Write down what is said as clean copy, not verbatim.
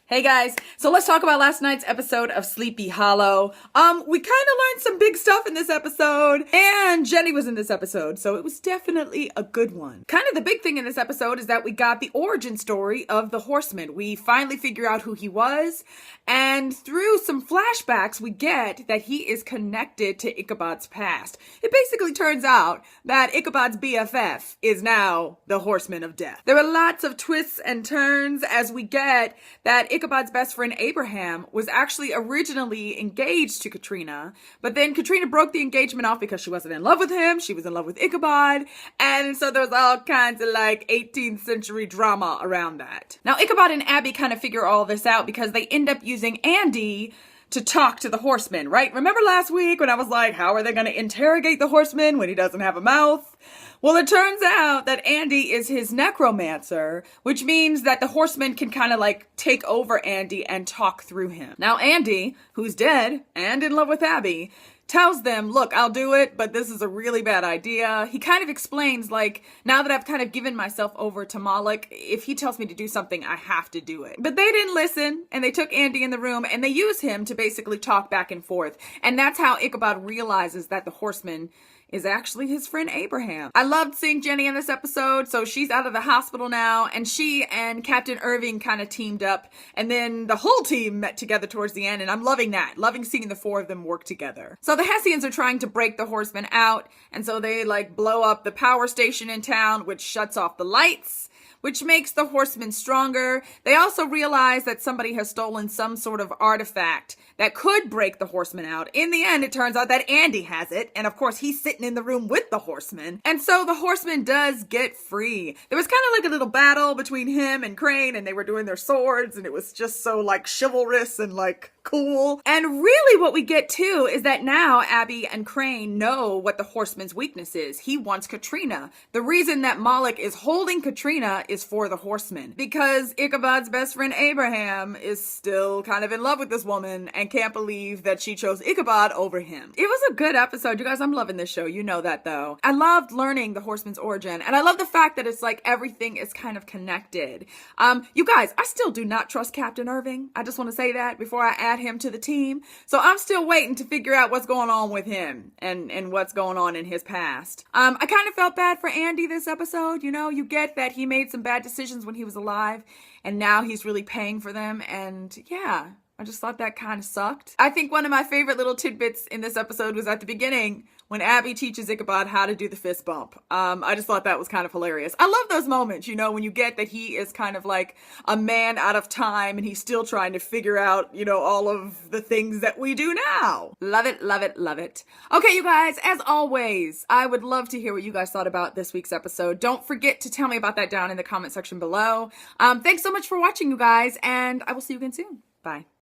Hey guys, so let's talk about last night's episode of Sleepy Hollow. We kind of learned some big stuff in this episode, and Jenny was in this episode, so it was definitely a good one. Kind of the big thing in this episode is that we got the origin story of the Horseman. We finally figure out who he was, and through some flashbacks, we get that he is connected to Ichabod's past. It basically turns out that Ichabod's BFF is now the Horseman of Death. There are lots of twists and turns as we get that Ichabod's best friend Abraham was actually originally engaged to Katrina, but then Katrina broke the engagement off because she wasn't in love with him. She was in love with Ichabod, and so there was all kinds of like 18th century drama around that. Now Ichabod and Abby kind of figure all this out because they end up using Andy to talk to the Horseman, right? Remember last week when I was like, how are they going to interrogate the Horseman when he doesn't have a mouth? Well, it turns out that Andy is his Necromancer, which means that the Horseman can kind of like take over Andy and talk through him. Now Andy, who's dead and in love with Abby, tells them, look, I'll do it, but this is a really bad idea. He kind of explains, like, now that I've kind of given myself over to Moloch, if he tells me to do something, I have to do it. But they didn't listen, and they took Andy in the room, and they use him to basically talk back and forth. And that's how Ichabod realizes that the Horseman is actually his friend Abraham. I loved seeing Jenny in this episode. So she's out of the hospital now, and she and Captain Irving kind of teamed up, and then the whole team met together towards the end, and I'm loving that. Loving seeing the four of them work together. So the Hessians are trying to break the Horseman out, and so they like blow up the power station in town, which shuts off the lights, which makes the Horseman stronger. They also realize that somebody has stolen some sort of artifact that could break the Horseman out. In the end, it turns out that Andy has it, and of course, he's sitting in the room with the Horseman. And so the Horseman does get free. There was kind of like a little battle between him and Crane, and they were doing their swords, and it was just so like chivalrous and like cool. And really what we get too is that now Abby and Crane know what the Horseman's weakness is. He wants Katrina. The reason that Moloch is holding Katrina is for the Horseman, because Ichabod's best friend Abraham is still kind of in love with this woman and can't believe that she chose Ichabod over him. It was a good episode, you guys. I'm loving this show. You know that though. I loved learning the Horseman's origin, and I love the fact that it's like everything is kind of connected. You guys, I still do not trust Captain Irving. I just want to say that before I add him to the team. So I'm still waiting to figure out what's going on with him and what's going on in his past. I kind of felt bad for Andy this episode. You know, you get that he made some bad decisions when he was alive, and now he's really paying for them. And yeah, I just thought that kind of sucked. I think one of my favorite little tidbits in this episode was at the beginning when Abby teaches Ichabod how to do the fist bump. I just thought that was kind of hilarious. I love those moments, you know, when you get that he is kind of like a man out of time and he's still trying to figure out, you know, all of the things that we do now. Love it, love it, love it. Okay, you guys, as always, I would love to hear what you guys thought about this week's episode. Don't forget to tell me about that down in the comment section below. Thanks so much for watching, you guys, and I will see you again soon. Bye.